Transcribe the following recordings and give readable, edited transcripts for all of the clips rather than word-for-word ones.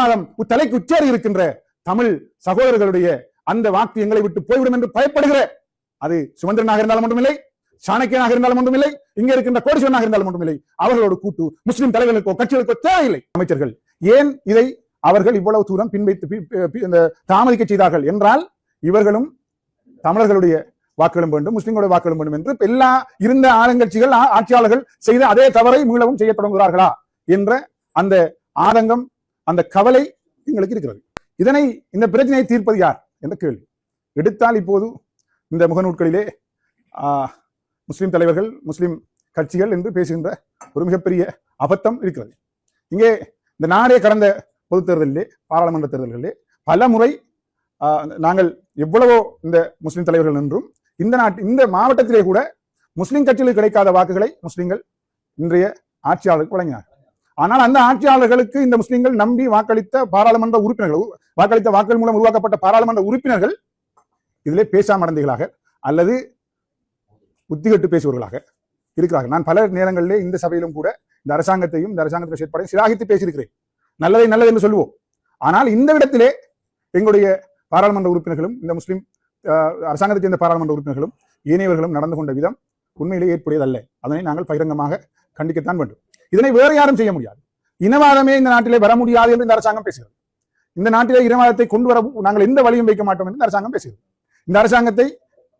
இனவாதம் தலைக்கு உச்சேறி இருக்கின்ற தமிழ் சகோதரர்களுடைய அந்த வாக்கு எங்களை விட்டு போய்விடும் என்று பயப்படுகிற அது சுமந்திரனாக இருந்தாலும் ஒன்றுமில்லை, சாணக்கியனாக இருந்தாலும் ஒன்றுமில்லை, இங்க இருக்கின்ற கோடீஸ்வரனாக இருந்தாலும் ஒன்றுமில்லை. அவர்களோடு கூட்டு முஸ்லிம் தலைவர்களுக்கோ கட்சிகளுக்கோ தேவையில்லை. அமைச்சர்கள் ஏன் இதை அவர்கள் இவ்வளவு தூரம் பின்வைத்து தாமதிக்க செய்தார்கள் என்றால், இவர்களும் தமிழர்களுடைய வாக்களும் வேண்டும், முஸ்லிம்களுடைய வாக்களும் வேண்டும் என்று எல்லா இருந்த ஆளுங்கட்சிகள் ஆட்சியாளர்கள் செய்த அதே தவறை மீளவும் செய்ய தொடங்குகிறார்களா என்ற அந்த ஆதங்கம், அந்த கவலை எங்களுக்கு இருக்கிறது. இதனை இந்த பிரச்சனையை தீர்ப்பது யார் என்ற கேள்வி எடுத்தால், இப்போது இந்த முகநூல்களிலே முஸ்லிம் தலைவர்கள், முஸ்லிம் கட்சிகள் என்று பேசுகின்ற ஒரு மிகப்பெரிய அபத்தம் இருக்கிறது. இங்கே இந்த நாடே கடந்த பொதுத் தேர்தலிலே, பாராளுமன்ற தேர்தல்களிலே பல முறை நாங்கள் எவ்வளவோ இந்த முஸ்லிம் தலைவர்கள் என்றும் இந்த மாவட்டத்திலே கூட முஸ்லிம் கட்சிகளுக்கு கிடைக்காத வாக்குகளை முஸ்லிம்கள் இன்றைய ஆட்சியாளருக்கு வழங்கினார்கள். ஆனால் அந்த ஆட்சியாளர்களுக்கு இந்த முஸ்லிம்கள் நம்பி வாக்களித்த பாராளுமன்ற உறுப்பினர்கள், வாக்களித்த வாக்குகள் மூலம் உருவாக்கப்பட்ட பாராளுமன்ற உறுப்பினர்கள் இதிலே பேசாமடந்தைகளாக அல்லது புத்திகட்டு பேசுபவர்களாக இருக்கிறார்கள். நான் பல நேரங்களிலே இந்த சபையிலும் கூட இந்த அரசாங்கத்தையும் இந்த அரசாங்கத்தின் செயற்பாடையும் சிலாகித்து பேசியிருக்கிறேன். நல்லதை நல்லது என்று சொல்லுவோம். ஆனால் இந்த இடத்திலே எங்களுடைய பாராளுமன்ற உறுப்பினர்களும், இந்த முஸ்லிம் அரசாங்கத்தை சேர்ந்த பாராளுமன்ற உறுப்பினர்களும் ஏனையவர்களும் நடந்து கொண்ட விதம் உண்மையிலே ஏற்புடையதல்ல. அதனை நாங்கள் பகிரங்கமாக கண்டிக்கத்தான் வேண்டும். இதனை வேறு யாரும் செய்ய முடியாது. இனவாதமே இந்த நாட்டிலே வர முடியாது என்று இந்த அரசாங்கம் பேசுகிறது. இந்த நாட்டிலே இனவாதத்தை கொண்டு வர நாங்கள் எந்த வழியும் வைக்க மாட்டோம் என்று இந்த அரசாங்கம் பேசுகிறது. இந்த அரசாங்கத்தை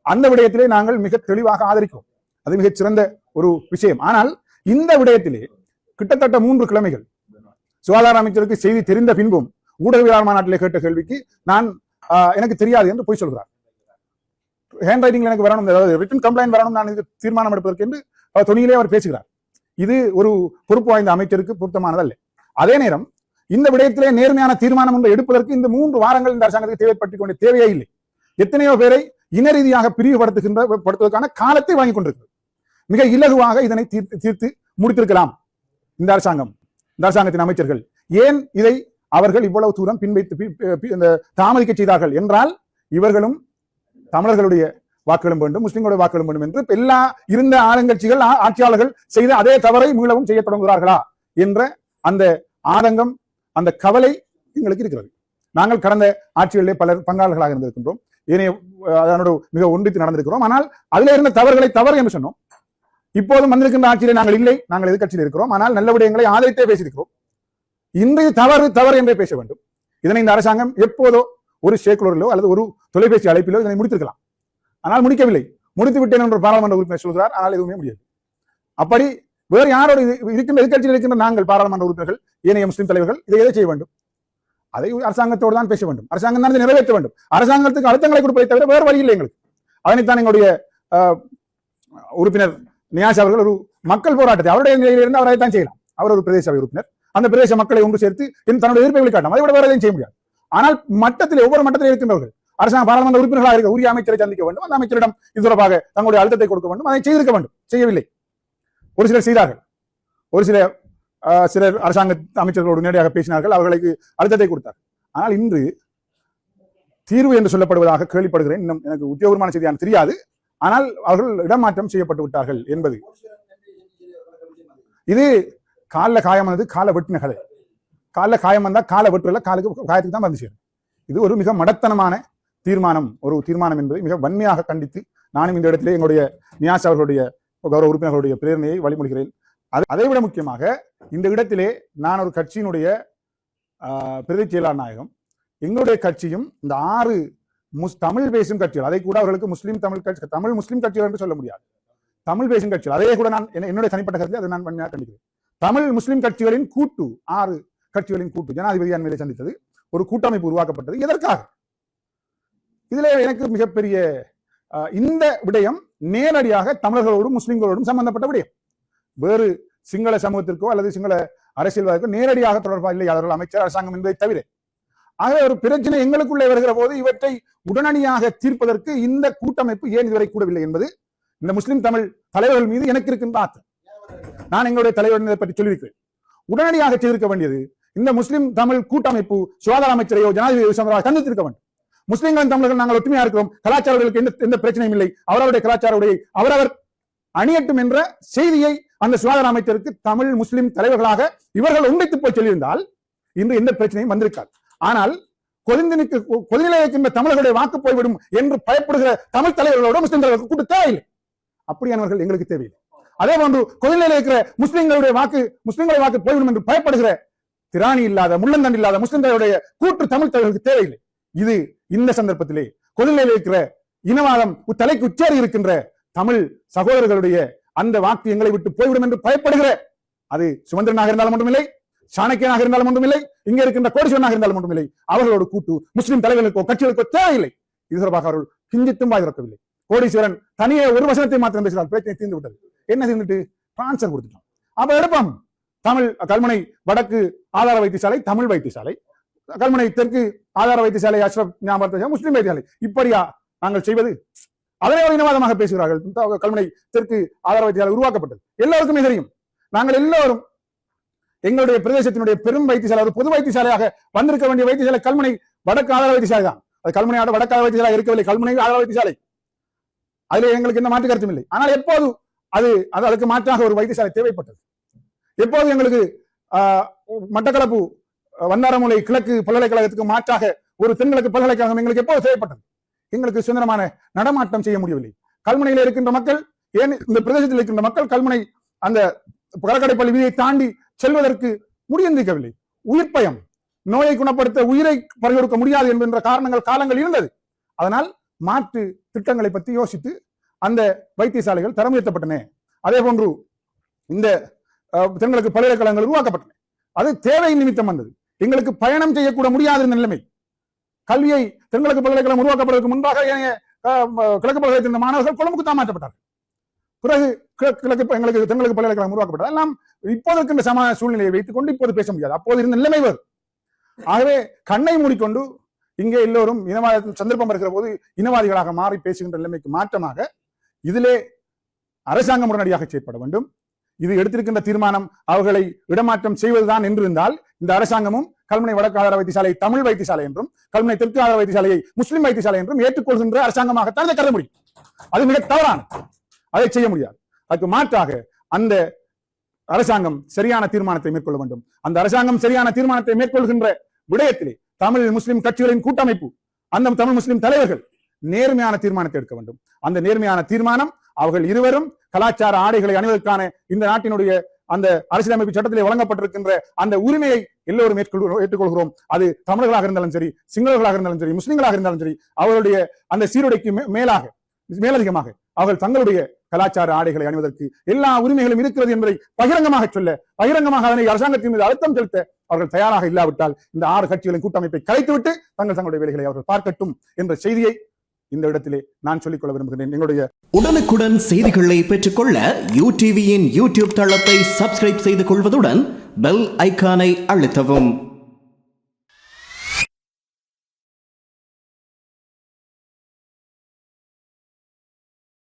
அந்த விடயத்திலே நாங்கள் மிக தெளிவாக ஆதரிக்கிறோம். அது மிகச் சிறந்த ஒரு விஷயம். ஆனால் இந்த விடயத்திலே கிட்டத்தட்ட 3 கிழமைகள் சுகாதார அமைச்சருக்கு செய்தி தெரிந்த பின்பும் ஊடகவியலாளர் மாநாட்டிலே கேட்ட கேள்விக்கு நான் எனக்கு தெரியாது என்று போய் சொல்கிறார். ஹேண்ட் ரைட்டிங்ல எனக்கு வரணும், அதாவது ரிட்டன் கம்ப்ளைண்ட் வரணும், நான் இது தீர்மானம் எடுப்பதற்கு என்று துணியிலே அவர் பேசுகிறார். இது ஒரு பொறுப்பு வாய்ந்த அமைச்சருக்கு பொருத்தமானதல்ல. அதே நேரம் இந்த விடயத்திலே நேர்மையான தீர்மானம் ஒன்று எடுப்பதற்கு இந்த 3 வாரங்கள் இந்த அரசாங்கத்துக்கு தேவைப்பட்டுக் கொண்ட தேவையே இல்லை. எத்தனையோ பேரை இன ரீதியாக பிரிவுபடுத்துவதற்கான காலத்தை வாங்கிக் கொண்டிருக்கிறது. மிக இலகுவாக இதனை தீர்த்து முடித்திருக்கலாம் இந்த அரசாங்கம், இந்த அரசாங்கத்தின் அமைச்சர்கள். ஏன் இதை அவர்கள் இவ்வளவு தூரம் பின்வைத்து தாமதிக்க செய்தார்கள் என்றால், இவர்களும் தமிழர்களுடைய வாக்களும் வேண்டும், முஸ்லிம்களுடைய வாக்களும் வேண்டும் என்று எல்லா இருந்த ஆளுங்கட்சிகள் ஆட்சியாளர்கள் செய்த அதே தவறை மீளவும் செய்ய தொடங்குகிறார்களா என்ற அந்த ஆதங்கம், அந்த கவலை எங்களுக்கு இருக்கிறது. நாங்கள் கடந்த ஆட்சிகளிலே பலர் பங்காளர்களாக இருந்திருக்கின்றோம், ஏனைய அதனோடு மிக ஒன்றித்து நடந்திருக்கிறோம். ஆனால் அதிலே இருந்த தவறுகளை தவறு என்று சொன்னோம். இப்போதும் வந்திருக்கின்ற ஆட்சியிலே நாங்கள் இல்லை, நாங்கள் எதிர்கட்சியில் இருக்கிறோம். ஆனால் நல்ல விடயங்களை ஆதரித்தே பேசியிருக்கிறோம். இன்றைய தவறு தவறு என்றே பேச வேண்டும். இதனை இந்த அரசாங்கம் எப்போதோ ஒரு சேக்குலரிலோ அல்லது ஒரு தொலைபேசி அழைப்பிலோ இதனை முடித்திருக்கலாம். ஆனால் முடிக்கவில்லை. முடித்து விட்டேன் என்று பாராளுமன்ற உறுப்பினர் சொல்கிறார். ஆனால் எதுவுமே முடியாது. அப்படி வேறு யாரோடு இருக்கின்ற எதிர்கட்சியில் இருக்கின்ற நாங்கள் பாராளுமன்ற உறுப்பினர்கள், ஏனைய முஸ்லிம் தலைவர்கள் இதை எதை செய்ய வேண்டும்? அதை அரசாங்கத்தோடு தான் பேச வேண்டும். அரசாங்கம் தான் நிறைவேற்ற வேண்டும். அரசாங்கத்துக்கு அழுத்தங்களை கொடுப்பதை தவிர வேறு வழி இல்லை எங்களுக்கு. அதனைத்தான் எங்களுடைய உறுப்பினர் நியாஸ் அவர்கள் ஒரு மக்கள் போராட்டத்தை அவருடைய நிலையிலிருந்து அவரை தான் செய்யலாம். அவர் ஒரு பிரதேச சபை உறுப்பினர். அந்த பிரதேச மக்களை ஒன்று சேர்த்து தன்னுடைய எதிர்ப்பை வெளிக்காட்டும். அதை விட வேறு எதையும் செய்ய முடியாது. ஆனால் மட்டத்தில் ஒவ்வொரு மட்டத்தில் இருக்கின்றவர்கள் அரசாங்க பாராளுமன்ற உறுப்பினர்களாக இருக்க உரிய அமைச்சரை சந்திக்க வேண்டும். அந்த அமைச்சரிடம் இது தொடர்பாக தங்களுடைய அழுத்தத்தை கொடுக்க வேண்டும். அதை செய்திருக்க வேண்டும். செய்யவில்லை. ஒரு சிலர் செய்தார்கள். ஒரு சிலர் அரசாங்க அமைச்சர்களோடு நேரடியாக பேசினார்கள், அவர்களுக்கு அழுத்தத்தை கொடுத்தார்கள். ஆனால் இன்று தீர்வு என்று சொல்லப்படுவதாக கேள்விப்படுகிறேன். இன்னும் எனக்கு உத்தியோகமான செய்தியான தெரியாது. ஆனால் அவர்கள் இடமாற்றம் செய்யப்பட்டு விட்டார்கள் என்பது. இது காலில் காயம் வந்தது காலை வெட்டின கதை. காலில் காயம் வந்தால் காலை வெட்டுறல, காலுக்கு காயத்துக்கு தான் வந்து சேரும். இது ஒரு மிக மடத்தனமான தீர்மானம். ஒரு தீர்மானம் என்பதை மிக வன்மையாக கண்டித்து நானும் இந்த இடத்திலே எங்களுடைய நியாஸ் அவர்களுடைய கௌரவ உறுப்பினர்களுடைய பிரேரணையை வழிமொழிகிறேன். அதைவிட முக்கியமாக இந்த இடத்திலே நான் ஒரு கட்சியினுடைய பிரதி செயலாளர் நாயகம், எங்களுடைய கட்சியும் இந்த 6 தமிழ் பேசும் கட்சிகள், அதை கூட அவர்களுக்கு தமிழ் முஸ்லிம் கட்சிகள் என்று சொல்ல முடியாது, தமிழ் பேசும் கட்சிகள், அதே கூட நான் என்னுடைய தனிப்பட்ட கருத்தில் அதை நான் வன்மையாக கண்டிக்கிறேன். தமிழ் முஸ்லிம் கட்சிகளின் கூட்டு, 6 கட்சிகளின் கூட்டு ஜனாதிபதி அண்மையிலே சந்தித்தது, ஒரு கூட்டமைப்பு உருவாக்கப்பட்டது. எதற்காக? இதுல எனக்கு மிகப்பெரிய இந்த விடயம் நேரடியாக தமிழர்களோடும் முஸ்லிம்களோடும் சம்பந்தப்பட்ட விடயம். வேறு சிங்கள சமூகத்திற்கோ அல்லது சிங்கள அரசியல்வாதிக்கோ நேரடியாக தொடர்பாக இல்லை அவர்கள் அமைச்சர் அரசாங்கம் என்பதை தவிர. ஆகவே ஒரு பிரச்சனை எங்களுக்குள்ளே வருகிற போது இவற்றை உடனடியாக தீர்ப்பதற்கு இந்த கூட்டமைப்பு ஏன் இதுவரை கூடவில்லை என்பது இந்த முஸ்லிம் தமிழ் தலைவர்கள் மீது எனக்கு இருக்கின்ற ஆத்தம். நான் எங்களுடைய தலைவர்களை பற்றி சொல்லியிருக்கிறேன். உடனடியாக செய்திருக்க வேண்டியது இந்த முஸ்லிம் தமிழ் கூட்டமைப்பு சுகாதார அமைச்சரையோ ஜனாதிபதி சந்தித்திருக்க வேண்டும். முஸ்லிம்களின் தமிழர்கள் நாங்கள் ஒற்றுமையா இருக்கிறோம், கலாச்சாரங்களுக்கு எந்த பிரச்சனையும் இல்லை, அவரவருடைய கலாச்சார உடையை அவரவர் அணியட்டும் என்ற செய்தியை அந்த சுகாதார அமைச்சருக்கு தமிழ் முஸ்லிம் தலைவர்களாக இவர்கள் ஒன்றைத்து போய் சொல்லியிருந்தால் இன்று எந்த பிரச்சனையும் வந்திருக்காது. ஆனால் கொதிநிலை இருக்கின்ற தமிழர்களுடைய வாக்கு போய்விடும் என்று பயப்படுகிற தமிழ் தலைவர்களோட முஸ்லிம் தலைவர்கள் கூட்டு தேவையில்லை. அப்படியானவர்கள் எங்களுக்கு தேவையில்லை. அதே போன்று கொதிநிலையில் இருக்கிற முஸ்லிம்களுடைய வாக்கு போய்விடும் என்று பயப்படுகிற திராணி இல்லாத முள்ளந்தண்டு இல்லாத முஸ்லிம் தலைவருடைய கூட்டு தமிழ் தலைவர்களுக்கு தேவையில்லை. இது இந்த சந்தர்ப்பத்திலே கொதிநிலையில் இருக்கிற இனவாதம் தலைக்கு உச்சேறி இருக்கின்ற தமிழ் சகோதரர்களுடைய அந்த வாக்கு எங்களை விட்டு போய்விடும் என்று பயப்படுகிற, அது சுமந்திரனாக இருந்தாலும் ஒன்றுமில்லை, சாணக்கியனாக இருந்தாலும் ஒன்றுமில்லை, இங்க இருக்கின்ற கோடீஸ்வரனாக இருந்தாலும் ஒன்றுமில்லை, அவர்களோடு கூட்டு முஸ்லிம் தலைவர்களுக்கோ கட்சிகளுக்கோ தேவையில்லை. இது தொடர்பாக அவர்கள் கிஞ்சித்தும் வாய் திறக்கவில்லை. கோடீஸ்வரன் தனியே ஒரு வசனத்தை மாத்திரம் பேசினார், பிரச்சனை தீர்ந்து விட்டது. என்ன செய்துட்டு டிரான்ஸ்பர் கொடுத்துட்டோம். அப்ப எடுப்போம். தமிழ் கல்முனை வடக்கு ஆதார வைத்தியசாலை தமிழ் வைத்தியசாலை, கல்முனை தெற்கு ஆதார வைத்தியசாலை அஷ்ரப் ஞாபகம் முஸ்லிம் வைத்தியசாலை, இப்படியா நாங்கள் செய்வது? அதனை ஒரு இனவாதமாக பேசுகிறார்கள். கல்முனை தெற்கு ஆதார வைத்தியசாலை உருவாக்கப்பட்டது எல்லாருக்குமே தெரியும். நாங்கள் எல்லோரும் எங்களுடைய பிரதேசத்தினுடைய பெரும் வைத்தியசாலை, ஒரு பொது வைத்தியசாலையாக வந்திருக்க வேண்டிய வைத்தியசாலை கல்முனை வடக்கு ஆதார வைத்தியசாலை தான். அது கல்முனை வடக்கு ஆதார வைத்தியசாலை இருக்கவில்லை, கல்முனை ஆதார வைத்தியசாலை. அதில் எங்களுக்கு எந்த மாற்று கருத்தும் இல்லை. ஆனால் எப்போது அதுக்கு மாற்றாக ஒரு வைத்தியசாலை தேவைப்பட்டது, எப்போது எங்களுக்கு மட்டக்களப்பு வந்தாரமுலை கிழக்கு பல்கலைக்கழகத்துக்கு மாற்றாக ஒரு தென்கிழக்கு பல்கலைக்கழகம் எங்களுக்கு எப்போது தேவைப்பட்டது? எங்களுக்கு சுதந்திரமான நடமாட்டம் செய்ய முடியவில்லை. கல்முனையில் இருக்கின்ற மக்கள், ஏன் இந்த பிரதேசத்தில் இருக்கின்ற மக்கள் கல்முனை அந்த கடற்கடைப்பள்ளி வீதியை தாண்டி செல்வதற்கு முடிந்திருக்கவில்லை. உயிர் பயம், நோயை குணப்படுத்த உயிரை பறிகொடுக்க முடியாது என்கின்ற காலங்கள் இருந்தது. அதனால் மாற்று திட்டங்களை பற்றி யோசித்து அந்த வைத்தியசாலைகள் தரம் உயர்த்தப்பட்டன. அதே போன்று இந்த தென்கிழக்கு பல்கலைக்கழகங்கள் உருவாக்கப்பட்டன. அது தேவை நிமித்தம் வந்தது. எங்களுக்கு பயணம் செய்யக்கூட முடியாத நிலைமை. கல்வியை தென்கிழக்கு பல்கலைக்கழகம் உருவாக்கப்படுவதற்கு முன்பாக கிழக்கு பல்கலைக்கழக மாணவர்கள் கொழும்புக்கு தான் மாற்றப்பட்டார்கள். பிறகு எங்களுக்கு தென்கிழக்கு பல்கலைக்கழகம் உருவாக்கப்பட்டது. எல்லாம் இப்போது இருக்கின்ற சம சூழ்நிலையை வைத்துக் கொண்டு இப்போது பேச முடியாது. அப்போது இருந்த நிலைமை வேறு. ஆகவே கண்ணை மூடிக்கொண்டு இங்கே எல்லோரும் இனவாத சந்தர்ப்பம் இருக்கிற போது இனவாதிகளாக மாறி பேசுகின்ற நிலைமைக்கு மாற்றமாக இதிலே அரசாங்கம் உடனடியாக செயற்பட வேண்டும். இது எடுத்திருக்கின்ற தீர்மானம் அவர்களை இடமாற்றம் செய்வதுதான் என்றிருந்தால் இந்த அரசாங்கமும் கல்முனை வடக்கு ஆதார வைத்தியசாலை தமிழ் வைத்தியசாலை என்றும் கல்முனை தெற்கு ஆதார வைத்தியசாலையை முஸ்லிம் வைத்தியசாலை என்றும் ஏற்றுக்கொள்கின்ற அரசாங்கமாகத்தான் இதை கருத முடியும். அது மிக தவறான, அதை செய்ய முடியாது. அதுக்கு மாற்றாக அந்த அரசாங்கம் சரியான தீர்மானத்தை மேற்கொள்ள வேண்டும். அந்த அரசாங்கம் சரியான தீர்மானத்தை மேற்கொள்கின்ற விடயத்திலே தமிழ் முஸ்லிம் கட்சிகளின் கூட்டமைப்பு, அந்த தமிழ் முஸ்லிம் தலைவர்கள் நேர்மையான தீர்மானத்தை எடுக்க வேண்டும். அந்த நேர்மையான தீர்மானம் அவர்கள் இருவரும் கலாச்சார ஆடைகளை அணிவதற்கான இந்த நாட்டினுடைய அந்த அரசியலமைப்பு சட்டத்திலே வழங்கப்பட்டிருக்கின்ற அந்த உரிமையை எல்லோரும் ஏற்றுக்கொள்கிறோம். அது தமிழர்களாக இருந்தாலும் சரி, சிங்களர்களாக இருந்தாலும் சரி, முஸ்லிம்களாக இருந்தாலும் சரி, அவர்களுடைய அந்த சீருடைக்கு மேலதிகமாக அவர்கள் தங்களுடைய கலாச்சார ஆடைகளை அணிவதற்கு எல்லா உரிமைகளும் இருக்கிறது என்பதை பகிரங்கமாக சொல்ல, பகிரங்கமாக அதனை அரசாங்கத்தின் மீது அழுத்தம் செலுத்த அவர்கள் தயாராக இல்லாவிட்டால் இந்த 6 கட்சிகளின் கூட்டமைப்பை கலைத்துவிட்டு தங்களுடைய வேலைகளை அவர்கள் பார்க்கட்டும் என்ற செய்தியை இந்த இடத்திலே நான் சொல்லிக்கொள்ள விரும்புகிறேன். எங்களுடைய உடனுக்குடன் செய்திகளை பெற்றுக்கொள்ள யூடிவியின் யூடியூப் தளத்தை சப்ஸ்கிரைப் செய்து கொள்வதுடன் பெல் ஐகானை அழுத்தவும்.